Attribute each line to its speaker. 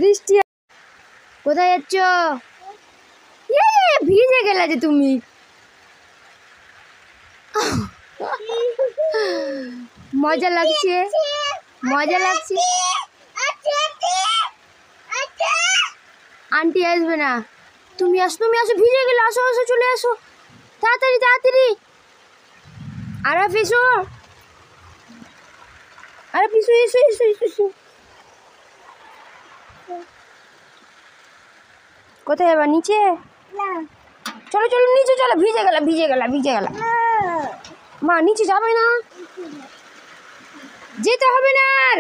Speaker 1: বৃষ্টি। কোথায় যাচ্ছ? ভিজে গেলে যে তুমি। মজা লাগছে, মজা লাগছে। আন্টি আসবে না, তুমি আসো, তুমি আসো, ভিজে গেলে আসো, আসো, চলে আসো তাড়াতাড়ি তাড়াতাড়ি। আর এসো, আরে পিছু, এসো এসো এসো। কোথায় যাবা? নিচে? চলো চলো নিচে চলো, ভিজে গেল ভিজে গেল ভিজে গেল। মা নিচে যাবে না, যেতে হবে না আর।